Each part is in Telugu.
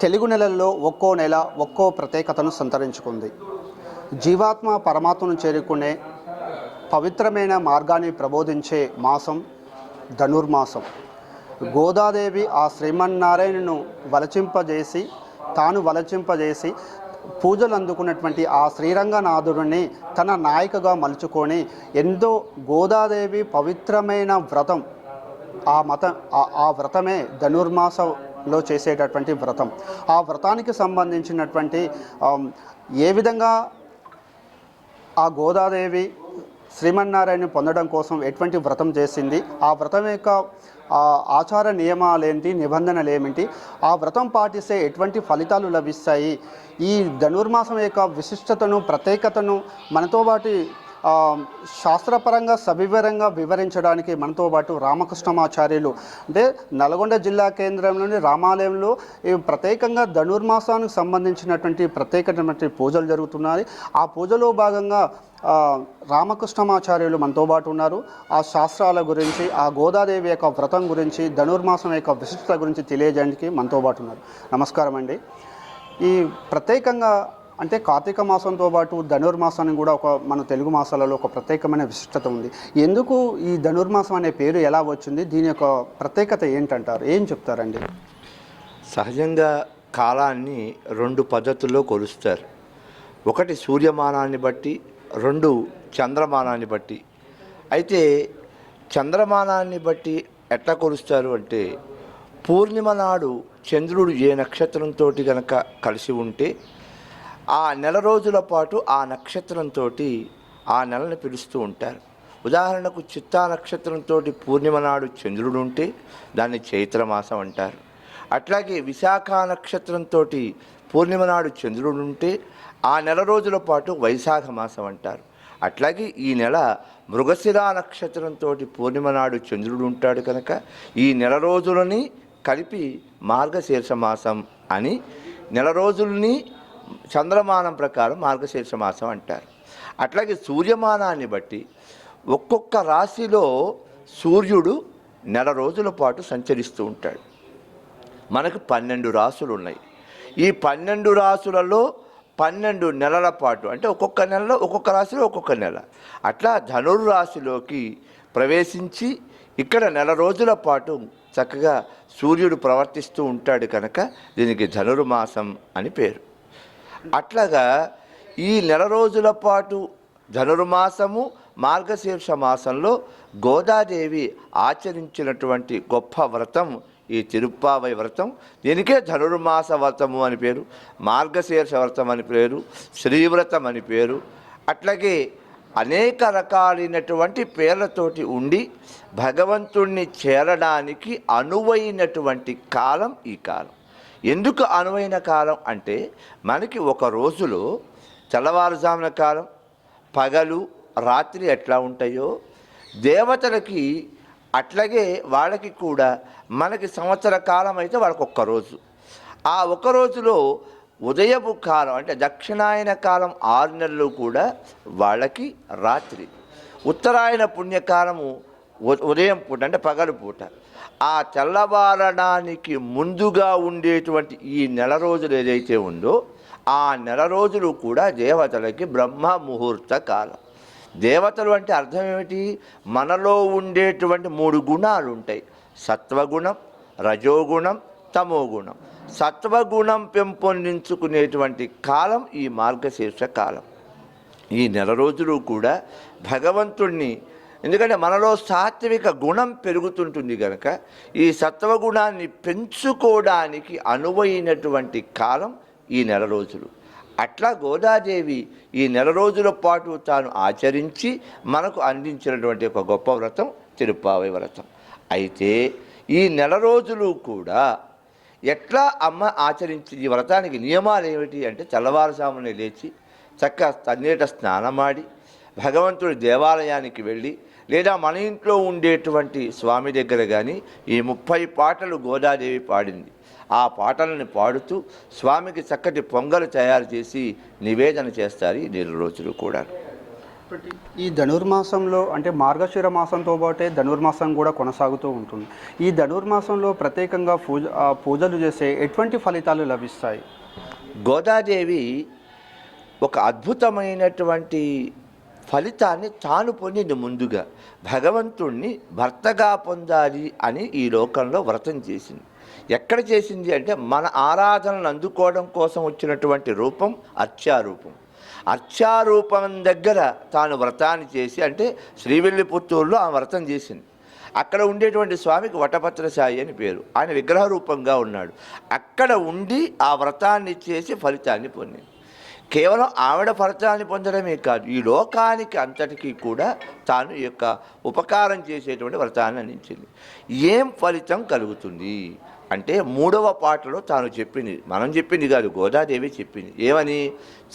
తెలుగు నెలల్లో ఒక్కో నెల ఒక్కో ప్రత్యేకతను సంతరించుకుంది. జీవాత్మ పరమాత్మను చేరుకునే పవిత్రమైన మార్గాన్ని ప్రబోధించే మాసం ధనుర్మాసం. గోదాదేవి ఆ శ్రీమన్నారాయణను తాను వలచింపజేసి పూజలు అందుకున్నటువంటి ఆ శ్రీరంగనాథుడిని తన నాయకగా మలుచుకొని ఎంతో గోదాదేవి పవిత్రమైన వ్రతం ఆ వ్రతమే ధనుర్మాసంలో చేసేటటువంటి వ్రతం. ఆ వ్రతానికి సంబంధించినటువంటి ఏ విధంగా ఆ గోదాదేవి శ్రీమన్నారాయణ పొందడం కోసం ఎటువంటి వ్రతం చేసింది, ఆ వ్రతం యొక్క ఆచార నియమాలేంటి, నిబంధనలు ఏమిటి, ఆ వ్రతం పాటిస్తే ఎటువంటి ఫలితాలు లభిస్తాయి, ఈ ధనుర్మాసం యొక్క విశిష్టతను ప్రత్యేకతను మనతో పాటు శాస్త్రపరంగా సవివరంగా వివరించడానికి మనతో పాటు రామకృష్ణమాచార్యులు అంటే నల్గొండ జిల్లా కేంద్రంలోని రామాలయంలో ప్రత్యేకంగా ధనుర్మాసానికి సంబంధించినటువంటి ప్రత్యేకమైనటువంటి పూజలు జరుగుతున్నాయి. ఆ పూజలో భాగంగా రామకృష్ణమాచార్యులు మనతో పాటు ఉన్నారు. ఆ శాస్త్రాల గురించి, ఆ గోదాదేవి యొక్క వ్రతం గురించి, ధనుర్మాసం యొక్క విశిష్టత గురించి తెలియజేయడానికి మనతో పాటు ఉన్నారు. నమస్కారం అండి. ఈ ప్రత్యేకంగా అంటే కార్తీక మాసంతో పాటు ధనుర్మాసానికి కూడా మన తెలుగు మాసాలలో ఒక ప్రత్యేకమైన విశిష్టత ఉంది. ఎందుకు ఈ ధనుర్మాసం అనే పేరు ఎలా వచ్చింది, దీని యొక్క ప్రత్యేకత ఏంటంటారు, ఏం చెప్తారండి? సహజంగా కాలాన్ని రెండు పద్ధతుల్లో కొలుస్తారు. ఒకటి సూర్యమానాన్ని బట్టి, రెండు చంద్రమానాన్ని బట్టి. అయితే చంద్రమానాన్ని బట్టి ఎట్లా కొలుస్తారు అంటే, పూర్ణిమ నాడు చంద్రుడు ఏ నక్షత్రంతో కనుక కలిసి ఉంటే ఆ నెల రోజుల పాటు ఆ నక్షత్రంతో ఆ నెలని పిలుస్తూ ఉంటారు. ఉదాహరణకు చిత్తా నక్షత్రంతో పూర్ణిమ నాడు చంద్రుడు ఉంటే దాన్ని చైత్రమాసం అంటారు. అట్లాగే విశాఖ నక్షత్రంతో పూర్ణిమ నాడు చంద్రుడు ఉంటే ఆ నెల రోజుల పాటు వైశాఖ మాసం అంటారు. అట్లాగే ఈ నెల మృగశిర నక్షత్రంతో పూర్ణిమ నాడు చంద్రుడు ఉంటాడు కనుక ఈ నెల రోజులని కలిపి మార్గశీర్ష మాసం అని, నెల రోజులని చంద్రమానం ప్రకారం మార్గశీర్ష మాసం అంటారు. అట్లాగే సూర్యమానాన్ని బట్టి ఒక్కొక్క రాశిలో సూర్యుడు నెల రోజుల పాటు సంచరిస్తూ ఉంటాడు. మనకు 12 రాశులు ఉన్నాయి. ఈ 12 రాశులలో 12 నెలల పాటు, అంటే ఒక్కొక్క నెలలో ఒక్కొక్క రాశిలో ఒక్కొక్క నెల, అట్లా ధనుర్రాశిలోకి ప్రవేశించి ఇక్కడ నెల రోజుల పాటు చక్కగా సూర్యుడు ప్రవర్తిస్తూ ఉంటాడు కనుక దీనికి ధనుర్మాసం అని పేరు. అట్లాగా ఈ నెల రోజుల పాటు ధనుర్మాసము మార్గశీర్ష మాసంలో గోదాదేవి ఆచరించినటువంటి గొప్ప వ్రతం ఈ తిరుప్పావై వ్రతం. దీనికే ధనుర్మాస వ్రతము అని పేరు, మార్గశీర్ష వ్రతం అని పేరు, శ్రీవ్రతం అని పేరు. అట్లాగే అనేక రకాలైనటువంటి పేర్లతోటి ఉండి భగవంతుణ్ణి చేరడానికి అనువైనటువంటి కాలం ఈ కాలం. ఎందుకు అనువైన కాలం అంటే, మనకి ఒక రోజులో తెల్లవారుజామున కాలం, పగలు, రాత్రి ఎట్లా ఉంటాయో దేవతలకి అట్లాగే వాళ్ళకి కూడా మనకి సంవత్సర కాలం అయితే వాళ్ళకి ఒక్క రోజు. ఆ ఒక రోజులో ఉదయపు కాలం అంటే దక్షిణాయన కాలం 6 నెలలు కూడా వాళ్ళకి రాత్రి, ఉత్తరాయణ పుణ్యకాలము ఉదయం పూట అంటే పగలు పూట. ఆ తెల్లవారడానికి ముందుగా ఉండేటువంటి ఈ నెల రోజులు ఏదైతే ఉందో ఆ నెల రోజులు కూడా దేవతలకి బ్రహ్మ ముహూర్త కాలం. దేవతలు అంటే అర్థం ఏమిటి? మనలో ఉండేటువంటి 3 గుణాలు ఉంటాయి: సత్వగుణం, రజోగుణం, తమోగుణం. సత్వగుణం పెంపొందించుకునేటువంటి కాలం ఈ మార్గశీర్ష కాలం. ఈ నెల రోజులు కూడా భగవంతుణ్ణి, ఎందుకంటే మనలో సాత్విక గుణం పెరుగుతుంటుంది కనుక ఈ సత్వగుణాన్ని పెంచుకోవడానికి అనువైనటువంటి కాలం ఈ నెల రోజులు. అట్లా గోదాదేవి ఈ నెల రోజుల పాటు తాను ఆచరించి మనకు అందించినటువంటి ఒక గొప్ప వ్రతం తిరుప్పావై వ్రతం. అయితే ఈ నెల రోజులు కూడా ఎట్లా అమ్మ ఆచరించి, ఈ వ్రతానికి నియమాలు ఏమిటి అంటే, తెల్లవారుజామునే లేచి చక్కగా తన్నీట స్నానమాడి భగవంతుడి దేవాలయానికి వెళ్ళి, లేదా మన ఇంట్లో ఉండేటువంటి స్వామి దగ్గర కానీ ఈ 30 పాటలు గోదాదేవి పాడింది, ఆ పాటలను పాడుతూ స్వామికి చక్కటి పొంగలు తయారు చేసి నివేదన చేస్తారు ఈ 4 రోజులు కూడా. ఈ ధనుర్మాసంలో అంటే మార్గశిర మాసంతో పాటే ధనుర్మాసం కూడా కొనసాగుతూ ఉంటుంది. ఈ ధనుర్మాసంలో ప్రత్యేకంగా పూజలు చేసే ఎటువంటి ఫలితాలు లభిస్తాయి? గోదాదేవి ఒక అద్భుతమైనటువంటి ఫలితాన్ని తాను పొందింది. ముందుగా భగవంతుణ్ణి భర్తగా పొందాలి అని ఈ లోకంలో వ్రతం చేసింది. ఎక్కడ చేసింది అంటే మన ఆరాధనలు అందుకోవడం కోసం వచ్చినటువంటి రూపం అర్చారూపం. అర్చారూపం దగ్గర తాను వ్రతాన్ని చేసి, అంటే శ్రీవిల్లిపుత్తూరులో ఆ వ్రతం చేసింది. అక్కడ ఉండేటువంటి స్వామికి వటపత్రసాయి అని పేరు. ఆయన విగ్రహ రూపంగా ఉన్నాడు. అక్కడ ఉండి ఆ వ్రతాన్ని చేసి ఫలితాన్ని పొందింది. కేవలం ఆవిడ ఫలితాన్ని పొందడమే కాదు, ఈ లోకానికి అంతటికీ కూడా తాను యొక్క ఉపకారం చేసేటువంటి వ్రతాన్ని అందించింది. ఏం ఫలితం కలుగుతుంది అంటే 3వ పాటలో తాను చెప్పింది, మనం చెప్పింది కాదు, గోదాదేవి చెప్పింది. ఏమని?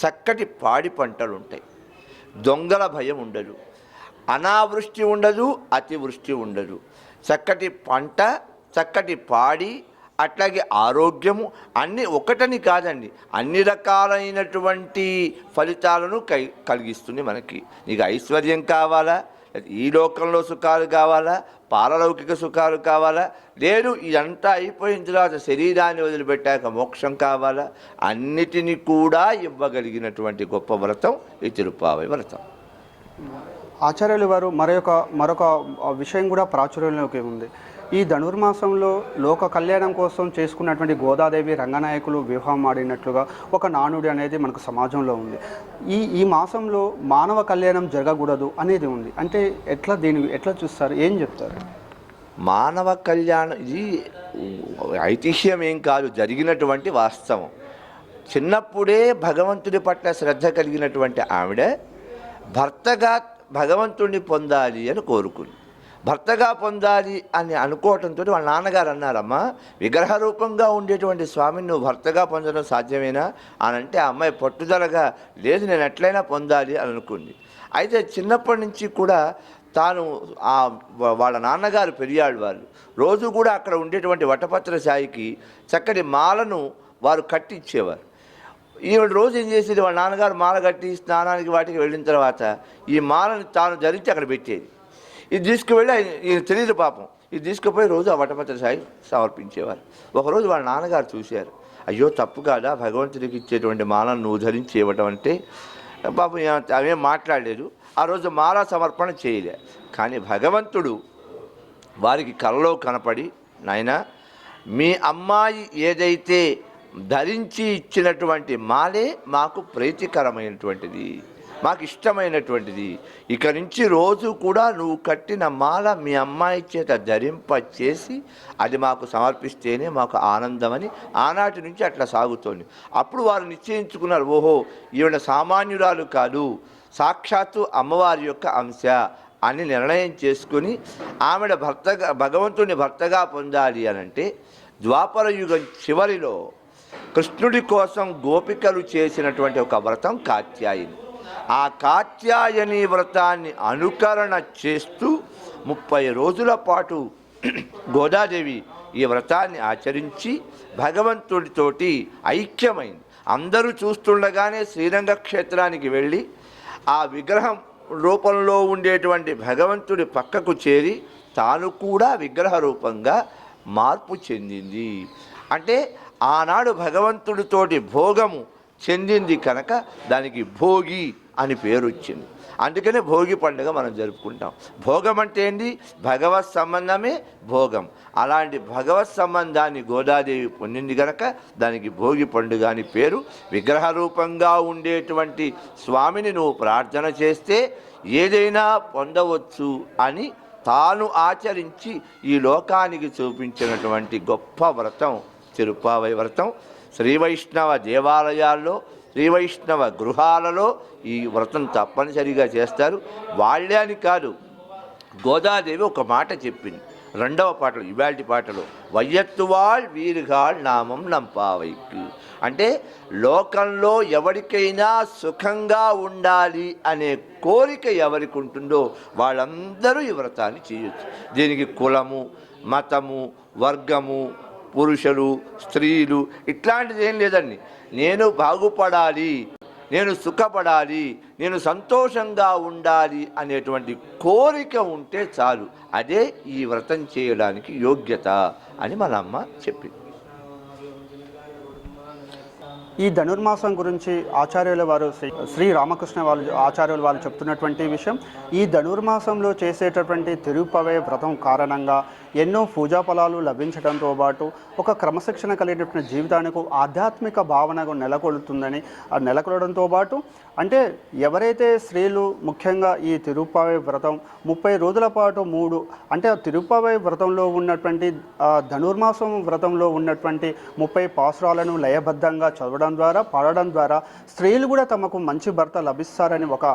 చక్కటి పాడి పంటలు ఉంటాయి, దొంగల భయం ఉండదు, అనావృష్టి ఉండదు, అతివృష్టి ఉండదు, చక్కటి పంట, చక్కటి పాడి, అట్లాగే ఆరోగ్యము, అన్నీ ఒకటని కాదండి, అన్ని రకాలైనటువంటి ఫలితాలను కలిగిస్తుంది మనకి. నీకు ఐశ్వర్యం కావాలా, ఈ లోకంలో సుఖాలు కావాలా, పారలౌకిక సుఖాలు కావాలా, లేదు ఇదంతా అయిపోయిన తర్వాత శరీరాన్ని వదిలిపెట్టాక మోక్షం కావాలా, అన్నిటినీ కూడా ఇవ్వగలిగినటువంటి గొప్ప వ్రతం ఈ తిరుప్పావై వ్రతం. ఆచార్యులు వారు మరొక విషయం కూడా ప్రాచుర్యంలోకి ఉంది. ఈ ధనుర్మాసంలో లోక కళ్యాణం కోసం చేసుకున్నటువంటి గోదాదేవి రంగనాయకులు వివాహం ఆడినట్లుగా ఒక నానుడి అనేది మనకు సమాజంలో ఉంది. ఈ మాసంలో మానవ కళ్యాణం జరగకూడదు అనేది ఉంది. అంటే దీన్ని ఎట్లా చూస్తారు, ఏం చెప్తారు? మానవ కళ్యాణం ఇది ఐతిహ్యం ఏం కాదు, జరిగినటువంటి వాస్తవం. చిన్నప్పుడే భగవంతుడి పట్ల శ్రద్ధ కలిగినటువంటి ఆవిడ భర్తగా భగవంతుడిని పొందాలి అని కోరుకుంది. భర్తగా పొందాలి అని అనుకోవటంతో వాళ్ళ నాన్నగారు అన్నారమ్మా, విగ్రహ రూపంగా ఉండేటువంటి స్వామిని నువ్వు భర్తగా పొందడం సాధ్యమేనా అని అంటే, ఆ అమ్మాయి పట్టుదలగా లేదు నేను ఎట్లయినా పొందాలి అని అనుకుంది. అయితే చిన్నప్పటి నుంచి కూడా తాను వాళ్ళ నాన్నగారు పెరియాడు వాళ్ళు రోజు కూడా అక్కడ ఉండేటువంటి వటపత్ర సాయికి చక్కటి మాలను వారు కట్టించేవారు. ఈవిడ రోజు ఏం చేసేది, వాళ్ళ నాన్నగారు మాల కట్టి స్నానానికి వాటికి వెళ్ళిన తర్వాత ఈ మాలను తాను ధరించి అక్కడ పెట్టేది. ఇది తీసుకువెళ్ళి ఈయన తెలియదు పాపం, ఇది తీసుకుపోయి రోజు ఆ వటపత్ర సాయి సమర్పించేవారు. ఒకరోజు వాళ్ళ నాన్నగారు చూశారు, అయ్యో తప్పు కాదా భగవంతుడికి ఇచ్చేటువంటి మాలను నువ్వు ధరించి ఇవ్వటం అంటే. పాపం అవేం మాట్లాడలేదు, ఆ రోజు మాల సమర్పణ చేయలే. కానీ భగవంతుడు వారికి కలలో కనపడి, నాయనా మీ అమ్మాయి ఏదైతే ధరించి ఇచ్చినటువంటి మాలే మాకు ప్రీతికరమైనటువంటిది, మాకు ఇష్టమైనటువంటిది, ఇక నుంచి రోజు కూడా నువ్వు కట్టిన మాల మీ అమ్మాయి చేత ధరింపచేసి అది మాకు సమర్పిస్తేనే మాకు ఆనందమని ఆనాటి నుంచి అట్లా సాగుతోంది. అప్పుడు వారు నిశ్చయించుకున్నారు, ఓహో ఈవిడ సామాన్యురాలు కాదు, సాక్షాత్తు అమ్మవారి యొక్క అంశ అని నిర్ణయం చేసుకుని ఆవిడ భగవంతుని భర్తగా పొందాలి అనంటే ద్వాపర యుగం చివరిలో కృష్ణుడి కోసం గోపికలు చేసినటువంటి ఒక వ్రతం కాత్యాయని. ఆ కాత్యాయని వ్రతాన్ని అనుకరణ చేస్తూ 30 రోజుల పాటు గోదాదేవి ఈ వ్రతాన్ని ఆచరించి భగవంతుడితోటి ఐక్యమైంది. అందరూ చూస్తుండగానే శ్రీరంగ క్షేత్రానికి వెళ్ళి ఆ విగ్రహం రూపంలో ఉండేటువంటి భగవంతుడి పక్కకు చేరి తాను కూడా విగ్రహ రూపంగా మార్పు చెందింది. అంటే ఆనాడు భగవంతుడితోటి భోగము చెందింది కనుక దానికి భోగి అని పేరు వచ్చింది. అందుకనే భోగి పండుగ మనం జరుపుకుంటాం. భోగం అంటే ఏంటి? భగవత్ సంబంధమే భోగం. అలాంటి భగవత్ సంబంధాన్ని గోదాదేవి పొందింది కనుక దానికి భోగి పండుగ అని పేరు. విగ్రహ రూపంగా ఉండేటువంటి స్వామిని నువ్వు ప్రార్థన చేస్తే ఏదైనా పొందవచ్చు అని తాను ఆచరించి ఈ లోకానికి చూపించినటువంటి గొప్ప వ్రతం తిరుప్పావై వ్రతం. శ్రీ వైష్ణవ దేవాలయాల్లో, శ్రీ వైష్ణవ గృహాలలో ఈ వ్రతం తప్పనిసరిగా చేస్తారు. వాళ్ళే అని కాదు, గోదాదేవి ఒక మాట చెప్పింది 2వ పాటలో, ఇవాల్టి పాటలో, వయ్యత్తువాళ్ వీరుగాళ్ నామం నంపావైకు. అంటే లోకంలో ఎవరికైనా సుఖంగా ఉండాలి అనే కోరిక ఎవరికి ఉంటుందో వాళ్ళందరూ ఈ వ్రతాన్ని చేయొచ్చు. దీనికి కులము, మతము, వర్గము, పురుషులు, స్త్రీలు ఇట్లాంటిది ఏం లేదండి. నేను బాగుపడాలి, నేను సుఖపడాలి, నేను సంతోషంగా ఉండాలి అనేటువంటి కోరిక ఉంటే చాలు, అదే ఈ వ్రతం చేయడానికి యోగ్యత అని మన అమ్మ చెప్పింది. ఈ ధనుర్మాసం గురించి ఆచార్యుల వారు శ్రీ రామకృష్ణ ఆచార్యుల వారు చెప్తున్నటువంటి విషయం, ఈ ధనుర్మాసంలో చేసేటటువంటి తిరుపవే వ్రతం కారణంగా ఎన్నో పూజా ఫలాలు లభించడంతో పాటు ఒక క్రమశిక్షణ కలిగినటువంటి జీవితానికి ఆధ్యాత్మిక భావనకు నెలకొలడంతో పాటు అంటే ఎవరైతే స్త్రీలు ముఖ్యంగా ఈ తిరుపవే వ్రతం 30 రోజుల పాటు అంటే తిరుపవే వ్రతంలో ఉన్నటువంటి ధనుర్మాసం వ్రతంలో ఉన్నటువంటి 30 పాసురాలను లయబద్ధంగా చదవడం ద్వారా పాడడం ద్వారా స్త్రీలు కూడా తమకు మంచి భర్త లభిస్తారని ఒక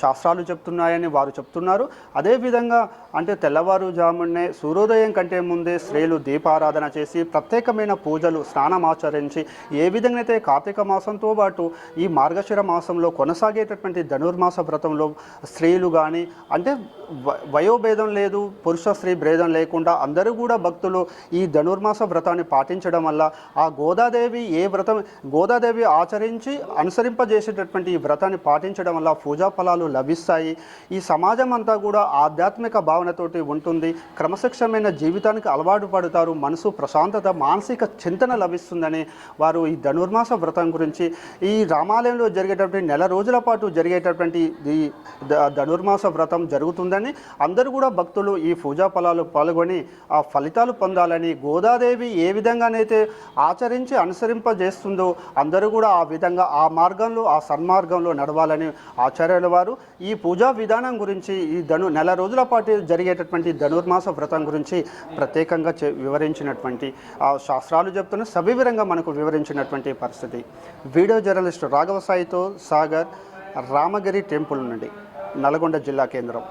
శాస్త్రాలు చెప్తున్నాయని వారు చెప్తున్నారు. అదేవిధంగా అంటే తెల్లవారుజామునే సూర్యోదయం కంటే ముందే స్త్రీలు దీపారాధన చేసి ప్రత్యేకమైన పూజలు స్నానమాచరించి ఏ విధంగా అయితే కార్తీక మాసంతో పాటు ఈ మార్గశిర మాసంలో కొనసాగేటటువంటి ధనుర్మాస వ్రతంలో స్త్రీలు కానీ అంటే వయోభేదం లేదు, పురుష స్త్రీ భేదం లేకుండా అందరూ కూడా భక్తులు ఈ ధనుర్మాస వ్రతాన్ని పాటించడం వల్ల ఆ గోదాదేవి ఆచరించి అనుసరింపజేసేటటువంటి ఈ వ్రతాన్ని పాటించడం వల్ల పూజా ఫలాలు లభిస్తాయి. ఈ సమాజం అంతా కూడా ఆధ్యాత్మిక భావనతోటి ఉంటుంది, క్రమశిక్షణమైన జీవితానికి అలవాటు పడతారు, మనసు ప్రశాంతత మానసిక చింతన లభిస్తుందని వారు ఈ ధనుర్మాస వ్రతం గురించి ఈ రామాలయంలో జరిగేటటువంటి నెల రోజుల పాటు జరిగేటటువంటి ఈ ధనుర్మాస వ్రతం జరుగుతుందని అందరూ కూడా భక్తులు ఈ పూజా ఫలాలు పాల్గొని ఆ ఫలితాలు పొందాలని, గోదాదేవి ఏ విధంగానైతే ఆచరించి అనుసరింపజేస్తుందో అందరూ కూడా ఆ విధంగా ఆ మార్గంలో ఆ సన్మార్గంలో నడవాలని ఆచార్యుల వారు ఈ పూజా విధానం గురించి ఈ నెల రోజుల పాటు జరిగేటటువంటి ధనుర్మాస వ్రతం గురించి ప్రత్యేకంగా వివరించినటువంటి ఆ శాస్త్రాలు చెప్తున్న సవివరంగా మనకు వివరించినటువంటి పరిస్థితి. వీడియో జర్నలిస్ట్ రాఘవ సాయితో సాగర్, రామగిరి టెంపుల్ నుండి, నల్గొండ జిల్లా కేంద్రం.